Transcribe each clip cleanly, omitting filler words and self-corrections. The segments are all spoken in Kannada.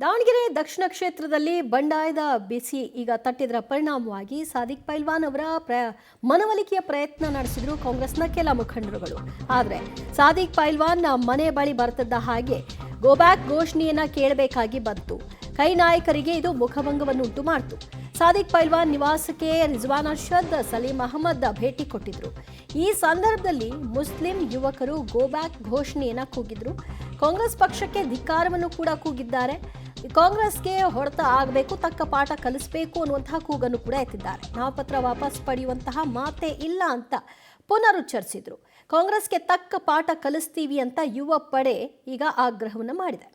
ದಾವಣಗೆರೆ ದಕ್ಷಿಣ ಕ್ಷೇತ್ರದಲ್ಲಿ ಬಂಡಾಯದ ಬಿಸಿ ಈಗ ತಟ್ಟಿದರ ಪರಿಣಾಮವಾಗಿ ಸಾದಿಕ್ ಪೈಲ್ವಾನ್ ಅವರ ಮನವೊಲಿಕೆಯ ಪ್ರಯತ್ನ ನಡೆಸಿದ್ರು ಕಾಂಗ್ರೆಸ್ನ ಕೆಲ ಮುಖಂಡರುಗಳು. ಆದರೆ ಸಾದಿಕ್ ಪೈಲ್ವಾನ್ ಮನೆ ಬಳಿ ಬರ್ತಿದ್ದ ಹಾಗೆ ಗೋಬ್ಯಾಕ್ ಘೋಷಣೆಯನ್ನ ಕೇಳಬೇಕಾಗಿ ಬಂತು. ಕೈ ನಾಯಕರಿಗೆ ಇದು ಮುಖಭಂಗವನ್ನುಂಟು ಮಾಡಿತು. ಸಾದಿಕ್ ಪೈಲ್ವಾನ್ ನಿವಾಸಕ್ಕೆ ರಿಜ್ವಾನ್ ಅರ್ಷದ್, ಸಲೀಂ ಅಹಮದ್ ಭೇಟಿ ಕೊಟ್ಟಿದ್ರು. ಈ ಸಂದರ್ಭದಲ್ಲಿ ಮುಸ್ಲಿಂ ಯುವಕರು ಗೋಬ್ಯಾಕ್ ಘೋಷಣೆಯನ್ನ ಕೂಗಿದ್ರು. ಕಾಂಗ್ರೆಸ್ ಪಕ್ಷಕ್ಕೆ ಧಿಕ್ಕಾರವನ್ನು ಕೂಡ ಕೂಗಿದ್ದಾರೆ. ಕಾಂಗ್ರೆಸ್ಗೆ ಹೊಡೆತ ಆಗಬೇಕು, ತಕ್ಕ ಪಾಠ ಕಲಿಸಬೇಕು ಅನ್ನುವಂತಹ ಕೂಗನ್ನು ಕೂಡ ಎತ್ತಿದ್ದಾರೆ. ನಾಮಪತ್ರ ವಾಪಸ್ ಪಡೆಯುವಂತಹ ಮಾತೇ ಇಲ್ಲ ಅಂತ ಪುನರುಚ್ಚರಿಸಿದ್ರು. ಕಾಂಗ್ರೆಸ್ಗೆ ತಕ್ಕ ಪಾಠ ಕಲಿಸ್ತೀವಿ ಅಂತ ಯುವ ಪಡೆ ಈಗ ಆಗ್ರಹವನ್ನು ಮಾಡಿದೆ.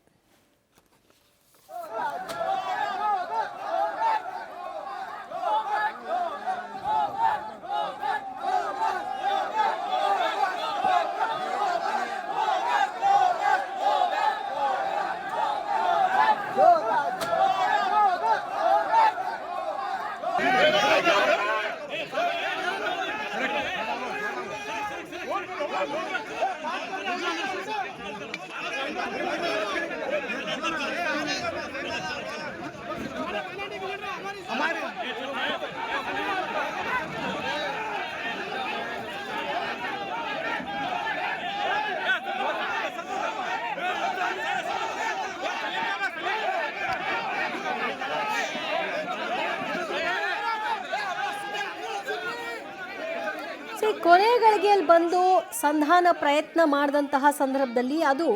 ಕೊನೆ ಗಳಿಗೆಯಲ್ಲಿ ಬಂದು ಸಂಧಾನ ಪ್ರಯತ್ನ ಮಾಡಿದಂತಹ ಸಂದರ್ಭದಲ್ಲಿ ಅದು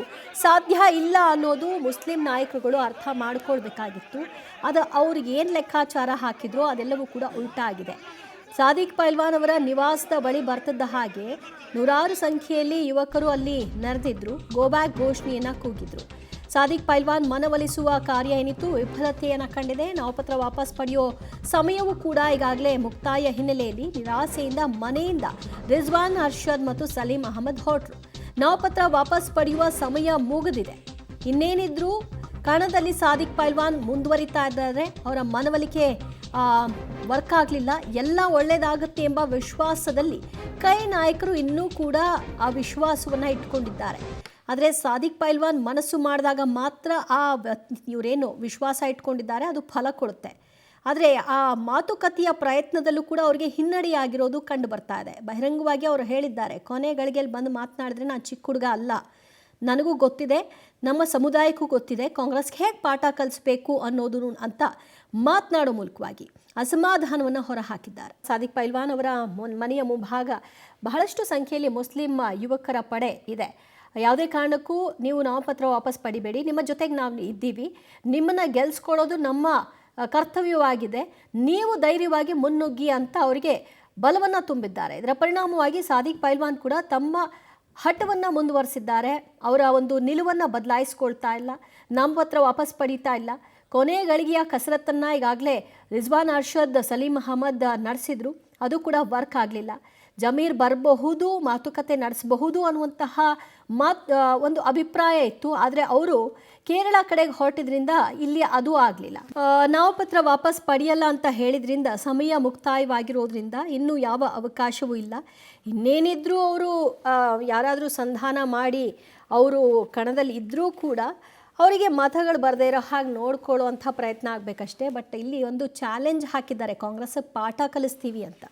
ಸಾಧ್ಯ ಇಲ್ಲ ಅನ್ನೋದು ಮುಸ್ಲಿಂ ನಾಯಕರುಗಳು ಅರ್ಥ ಮಾಡಿಕೊಳ್ಬೇಕಾಗಿತ್ತು. ಅದು ಅವ್ರಿಗೆ ಏನು ಲೆಕ್ಕಾಚಾರ ಹಾಕಿದ್ರು ಅದೆಲ್ಲವೂ ಕೂಡ ಉಲ್ಟಾಗಿದೆ. ಸಾದಿಕ್ ಪೈಲ್ವಾನ್ ಅವರ ನಿವಾಸದ ಬಳಿ ಬರ್ತಿದ್ದ ಹಾಗೆ ನೂರಾರು ಸಂಖ್ಯೆಯಲ್ಲಿ ಯುವಕರು ಅಲ್ಲಿ ನೆರೆದಿದ್ರು. ಗೋಬ್ಯಾಕ್ ಘೋಷಣೆಯನ್ನ ಕೂಗಿದ್ರು. ಸಾದಿಕ್ ಪೈಲ್ವಾನ್ ಮನವೊಲಿಸುವ ಕಾರ್ಯ ಏನಿತ್ತು ವಿಫಲತೆಯನ್ನು ಕಂಡಿದೆ. ನಾಮಪತ್ರ ವಾಪಸ್ ಪಡೆಯೋ ಸಮಯವೂ ಕೂಡ ಈಗಾಗಲೇ ಮುಕ್ತಾಯ ಹಿನ್ನೆಲೆಯಲ್ಲಿ ನಿರಾಸೆಯಿಂದ ಮನೆಯಿಂದ ರಿಜ್ವಾನ್ ಅರ್ಷದ್ ಮತ್ತು ಸಲೀಂ ಅಹಮದ್ ಹೊರಟರು. ನಾಮಪತ್ರ ವಾಪಸ್ ಪಡೆಯುವ ಸಮಯ ಮುಗಿದಿದೆ. ಇನ್ನೇನಿದ್ರು ಕಣದಲ್ಲಿ ಸಾದಿಕ್ ಪೈಲ್ವಾನ್ ಮುಂದುವರಿತಾ ಇದ್ದಾರೆ. ಅವರ ಮನವೊಲಿಕೆ ವರ್ಕ್ ಆಗಲಿಲ್ಲ, ಎಲ್ಲ ಒಳ್ಳೆಯದಾಗುತ್ತೆ ಎಂಬ ವಿಶ್ವಾಸದಲ್ಲಿ ಕೈ ನಾಯಕರು ಇನ್ನೂ ಕೂಡ ಆ ವಿಶ್ವಾಸವನ್ನು ಇಟ್ಕೊಂಡಿದ್ದಾರೆ. ಆದರೆ ಸಾದಿಕ್ ಪೈಲ್ವಾನ್ ಮನಸ್ಸು ಮಾಡಿದಾಗ ಮಾತ್ರ ಇವರೇನು ವಿಶ್ವಾಸ ಇಟ್ಕೊಂಡಿದ್ದಾರೆ ಅದು ಫಲ ಕೊಡುತ್ತೆ. ಆದರೆ ಆ ಮಾತುಕತೆಯ ಪ್ರಯತ್ನದಲ್ಲೂ ಕೂಡ ಅವರಿಗೆ ಹಿನ್ನಡೆಯಾಗಿರೋದು ಕಂಡು ಬರ್ತಾ ಇದೆ. ಬಹಿರಂಗವಾಗಿ ಅವರು ಹೇಳಿದ್ದಾರೆ, ಕೊನೆ ಗಳಿಗೆಯಲ್ಲಿ ಬಂದು ಮಾತನಾಡಿದ್ರೆ ನಾನು ಚಿಕ್ಕ ಹುಡುಗ ಅಲ್ಲ, ನನಗೂ ಗೊತ್ತಿದೆ, ನಮ್ಮ ಸಮುದಾಯಕ್ಕೂ ಗೊತ್ತಿದೆ ಕಾಂಗ್ರೆಸ್ಗೆ ಹೇಗೆ ಪಾಠ ಕಲಿಸ್ಬೇಕು ಅನ್ನೋದು ಅಂತ ಮಾತನಾಡೋ ಮೂಲಕವಾಗಿ ಅಸಮಾಧಾನವನ್ನು ಹೊರಹಾಕಿದ್ದಾರೆ. ಸಾದಿಕ್ ಪೈಲ್ವಾನ್ ಅವರ ಮನೆಯ ಮುಂಭಾಗ ಬಹಳಷ್ಟು ಸಂಖ್ಯೆಯಲ್ಲಿ ಮುಸ್ಲಿಂ ಯುವಕರ ಪಡೆ ಇದೆ. ಯಾವುದೇ ಕಾರಣಕ್ಕೂ ನೀವು ನಾಮಪತ್ರ ವಾಪಸ್ ಪಡಿಬೇಡಿ, ನಿಮ್ಮ ಜೊತೆಗೆ ನಾವು ಇದ್ದೀವಿ, ನಿಮ್ಮನ್ನು ಗೆಲ್ಸ್ಕೊಳ್ಳೋದು ನಮ್ಮ ಕರ್ತವ್ಯವಾಗಿದೆ, ನೀವು ಧೈರ್ಯವಾಗಿ ಮುನ್ನುಗ್ಗಿ ಅಂತ ಅವರಿಗೆ ಬಲವನ್ನು ತುಂಬಿದ್ದಾರೆ. ಇದರ ಪರಿಣಾಮವಾಗಿ ಸಾದಿಕ್ ಪೈಲ್ವಾನ್ ಕೂಡ ತಮ್ಮ ಹಠವನ್ನು ಮುಂದುವರಿಸಿದ್ದಾರೆ. ಅವರ ಒಂದು ನಿಲುವನ್ನು ಬದಲಾಯಿಸ್ಕೊಳ್ತಾ ಇಲ್ಲ, ನಾಮಪತ್ರ ವಾಪಸ್ ಪಡೀತಾ ಇಲ್ಲ. ಕೊನೆ ಗಳಿಗೆಯ ಕಸರತ್ತನ್ನು ಈಗಾಗಲೇ ರಿಜ್ವಾನ್ ಅರ್ಷದ್, ಸಲೀಂ ಅಹಮದ್ ನಡೆಸಿದ್ರು. ಅದು ಕೂಡ ವರ್ಕ್ ಆಗಲಿಲ್ಲ. ಜಮೀರ್ ಬರಬಹುದು, ಮಾತುಕತೆ ನಡೆಸಬಹುದು ಅನ್ನುವಂತಹ ಒಂದು ಅಭಿಪ್ರಾಯ ಇತ್ತು. ಆದರೆ ಅವರು ಕೇರಳ ಕಡೆಗೆ ಹೊರಟಿದ್ರಿಂದ ಇಲ್ಲಿ ಅದು ಆಗಲಿಲ್ಲ. ನಾಮಪತ್ರ ವಾಪಸ್ ಪಡೆಯಲ್ಲ ಅಂತ ಹೇಳಿದ್ರಿಂದ ಸಮಯ ಮುಕ್ತಾಯವಾಗಿರೋದ್ರಿಂದ ಇನ್ನೂ ಯಾವ ಅವಕಾಶವೂ ಇಲ್ಲ. ಇನ್ನೇನಿದ್ರೂ ಅವರು ಯಾರಾದರೂ ಸಂಧಾನ ಮಾಡಿ ಅವರು ಕಣದಲ್ಲಿ ಇದ್ದರೂ ಕೂಡ ಅವರಿಗೆ ಮತಗಳು ಬರದೇ ಇರೋ ಹಾಗೆ ನೋಡ್ಕೊಳ್ಳೋ ಅಂಥ ಪ್ರಯತ್ನ ಆಗಬೇಕಷ್ಟೇ. ಬಟ್ ಇಲ್ಲಿ ಒಂದು ಚಾಲೆಂಜ್ ಹಾಕಿದ್ದಾರೆ, ಕಾಂಗ್ರೆಸ್ ಪಾಠ ಕಲಿಸ್ತೀವಿ ಅಂತ.